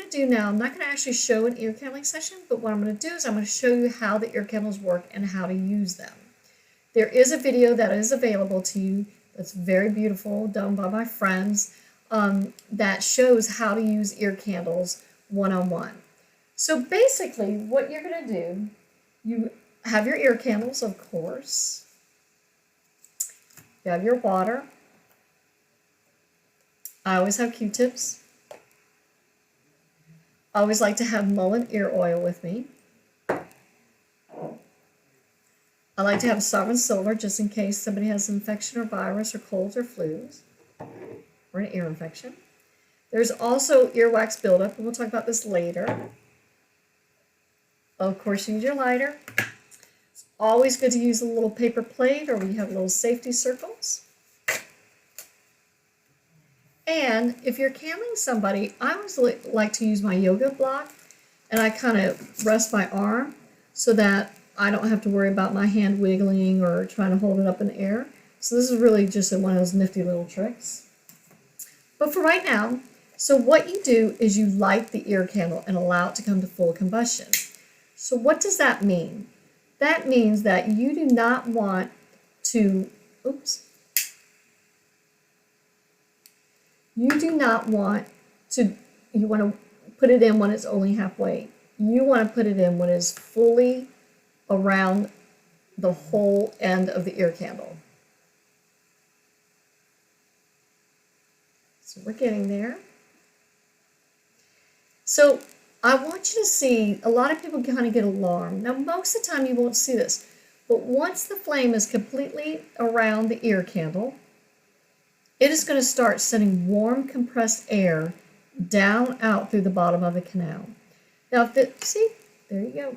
going to do now, I'm not going to actually show an ear candling session, but what I'm going to do is I'm going to show you how the ear candles work and how to use them. There is a video that is available to you that's very beautiful, done by my friends, that shows how to use ear candles one-on-one. So basically what you're going to do, you have your ear candles, of course. You have your water. I always have Q-tips. I always like to have mullein ear oil with me. I like to have sovereign silver just in case somebody has an infection or virus or colds or flus or an ear infection. There's also earwax buildup, and we'll talk about this later. Of course, you need your lighter. It's always good to use a little paper plate, or we have little safety circles. And if you're candling somebody, I always like to use my yoga block, and I kind of rest my arm so that I don't have to worry about my hand wiggling or trying to hold it up in the air. So this is really just one of those nifty little tricks. But for right now, so what you do is you light the ear candle and allow it to come to full combustion. So what does that mean? That means that you do not want to, you want to put it in when it's only halfway. You want to put it in when it's fully around the whole end of the ear candle. So we're getting there. So I want you to see, a lot of people kind of get alarmed. Now most of the time you won't see this, but once the flame is completely around the ear candle, it is going to start sending warm compressed air down out through the bottom of the canal. Now, see, there you go.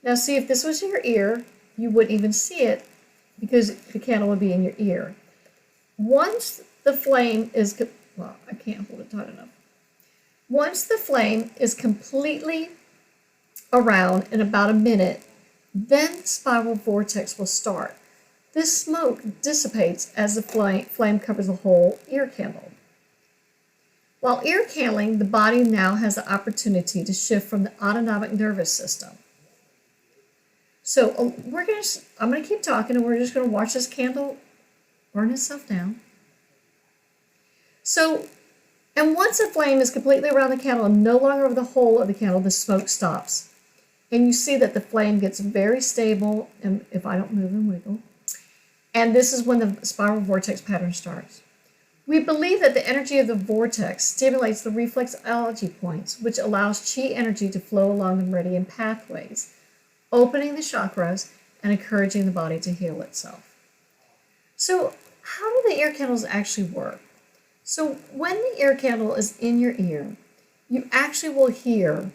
Now see, if this was your ear, you wouldn't even see it because the candle would be in your ear. Once the flame is, well, I can't hold it tight enough. Once the flame is completely around in about a minute, then the spiral vortex will start. This smoke dissipates as the flame covers the whole ear candle. While ear candling, the body now has the opportunity to shift from the autonomic nervous system. So I'm going to keep talking, and we're just going to watch this candle burn itself down. So, and once the flame is completely around the candle and no longer over the whole of the candle, the smoke stops. And you see that the flame gets very stable, and if I don't move and wiggle. And this is when the spiral vortex pattern starts. We believe that the energy of the vortex stimulates the reflexology points, which allows chi energy to flow along the meridian pathways, opening the chakras and encouraging the body to heal itself. So how do the ear candles actually work? So when the ear candle is in your ear, you actually will hear,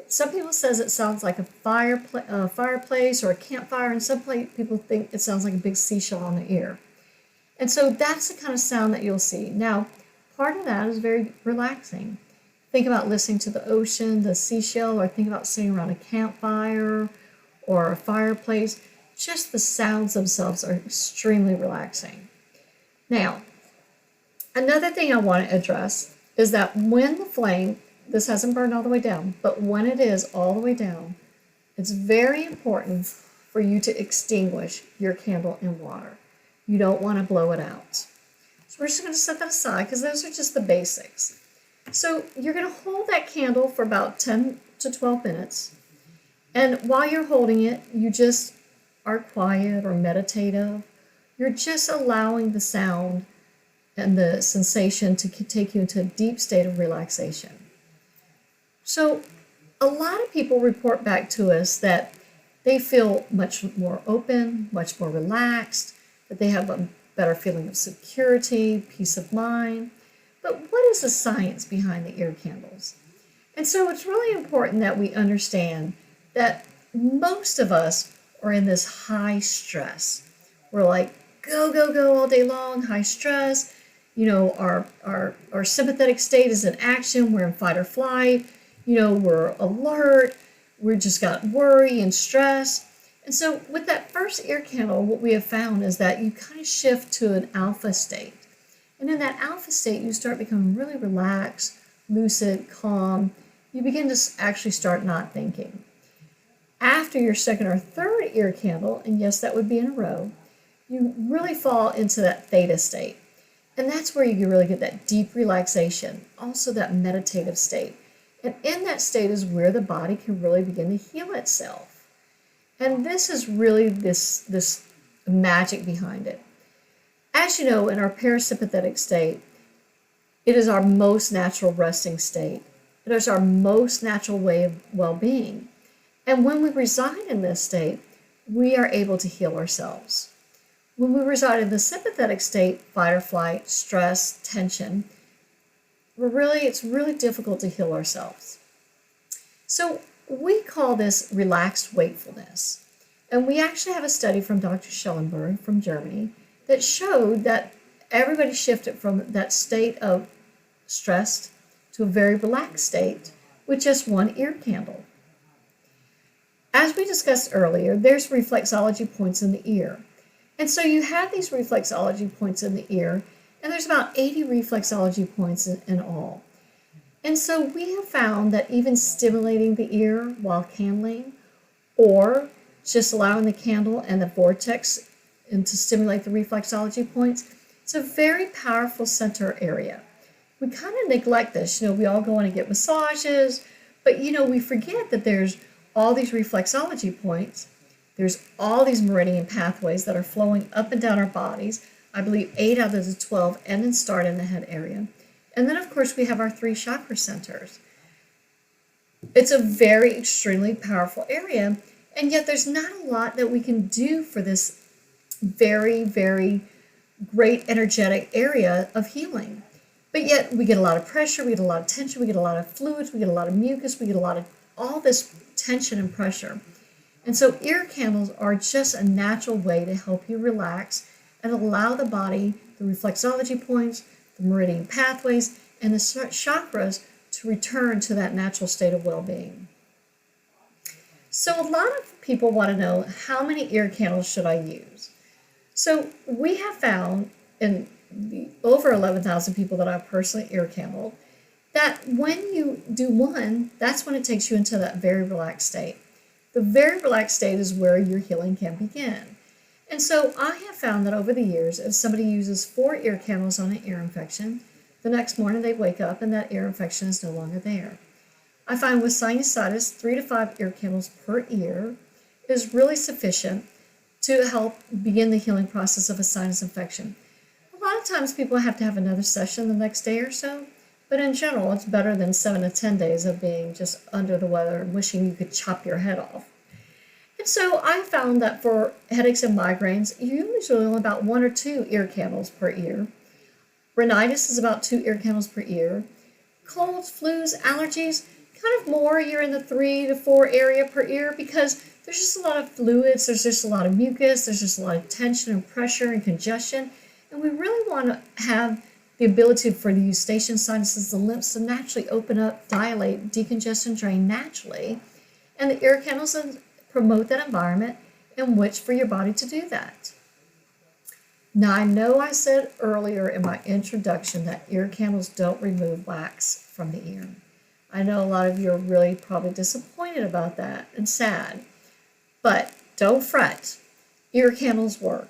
some people says it sounds like a fireplace or a campfire, and some people think it sounds like a big seashell on the ear. And so that's the kind of sound that you'll see. Now, part of that is very relaxing. Think about listening to the ocean, the seashell, or think about sitting around a campfire or a fireplace. Just the sounds themselves are extremely relaxing. Now, another thing I want to address is that when the flame, this hasn't burned all the way down, but when it is all the way down, it's very important for you to extinguish your candle in water. You don't want to blow it out. So we're just going to set that aside because those are just the basics. So you're going to hold that candle for about 10 to 12 minutes. And while you're holding it, you just are quiet or meditative. You're just allowing the sound and the sensation to take you into a deep state of relaxation. So a lot of people report back to us that they feel much more open, much more relaxed, that they have a better feeling of security, peace of mind. But what is the science behind the ear candles? And so it's really important that we understand that most of us are in this high stress. We're like, go, go, go all day long, high stress. You know, our sympathetic state is in action. We're in fight or flight. You know, we're alert. We've just got worry and stress. And so with that first ear candle, what we have found is that you kind of shift to an alpha state. And in that alpha state, you start becoming really relaxed, lucid, calm. you begin to actually start not thinking. After your second or third ear candle, and yes, that would be in a row, you really fall into that theta state. And that's where you really get that deep relaxation, also that meditative state. And in that state is where the body can really begin to heal itself. And this is really this magic behind it. As you know, in our parasympathetic state, it is our most natural resting state. It is our most natural way of well-being. And when we reside in this state, we are able to heal ourselves. When we reside in the sympathetic state, fight or flight, stress, tension, it's really difficult to heal ourselves. So we call this relaxed wakefulness. And we actually have a study from Dr. Schellenberg from Germany that showed that everybody shifted from that state of stressed to a very relaxed state with just one ear candle. As we discussed earlier, there's reflexology points in the ear. And so you have these reflexology points in the ear, and there's about 80 reflexology points in all. And so we have found that even stimulating the ear while candling, or just allowing the candle and the vortex and to stimulate the reflexology points, it's a very powerful center area. We kind of neglect this. We all go in and get massages, but we forget that there's all these reflexology points. There's all these meridian pathways that are flowing up and down our bodies. I believe 8 out of the 12 end and start in the head area. And then, of course, we have our 3 chakra centers. It's a very extremely powerful area, and yet there's not a lot that we can do for this very, very great energetic area of healing. But yet we get a lot of pressure, we get a lot of tension, we get a lot of fluids, we get a lot of mucus, we get a lot of all this tension and pressure. And so ear candles are just a natural way to help you relax and allow the body, the reflexology points, the meridian pathways, and the chakras to return to that natural state of well-being. So a lot of people want to know, how many ear candles should I use? So we have found in the over 11,000 people that I've personally ear candled, that when you do one, that's when it takes you into that very relaxed state. The very relaxed state is where your healing can begin. And so I have found that over the years, if somebody uses 4 ear candles on an ear infection, the next morning they wake up and that ear infection is no longer there. I find with sinusitis, 3 to 5 ear candles per ear is really sufficient to help begin the healing process of a sinus infection. A lot of times people have to have another session the next day or so, but in general, it's better than 7 to 10 days of being just under the weather and wishing you could chop your head off. And so I found that for headaches and migraines, you usually only about 1 or 2 ear candles per ear. Rhinitis is about 2 ear candles per ear. Colds, flus, allergies, kind of more, you're in the 3 to 4 area per ear, because there's just a lot of fluids, there's just a lot of mucus, there's just a lot of tension and pressure and congestion. And we really want to have the ability for the eustachian sinuses, the lymphs, to naturally open up, dilate, decongest, and drain naturally. And the ear candles promote that environment in which for your body to do that. Now, I know I said earlier in my introduction that ear candles don't remove wax from the ear. I know a lot of you are really probably disappointed about that and sad, but don't fret. Ear candles work.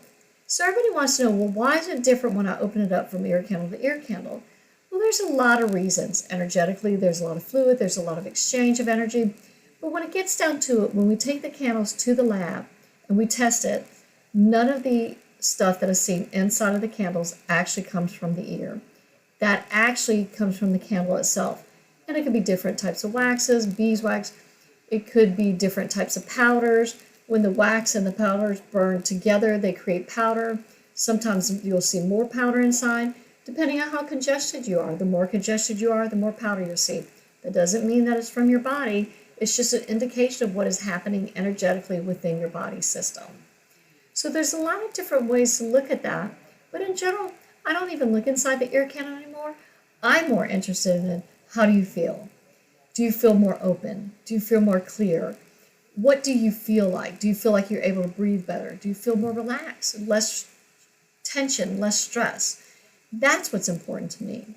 So everybody wants to know, well, why is it different when I open it up from ear candle to ear candle? Well, there's a lot of reasons. Energetically, there's a lot of fluid, there's a lot of exchange of energy. But when it gets down to it, when we take the candles to the lab and we test it, none of the stuff that is seen inside of the candles actually comes from the ear. That actually comes from the candle itself. And it could be different types of waxes, beeswax. It could be different types of powders. When the wax and the powders burn together, they create powder. Sometimes you'll see more powder inside, depending on how congested you are. The more congested you are, the more powder you'll see. That doesn't mean that it's from your body. It's just an indication of what is happening energetically within your body system. So there's a lot of different ways to look at that. But in general, I don't even look inside the ear canal anymore. I'm more interested in how do you feel? Do you feel more open? Do you feel more clear? What do you feel like? Do you feel like you're able to breathe better? Do you feel more relaxed, less tension, less stress? That's what's important to me.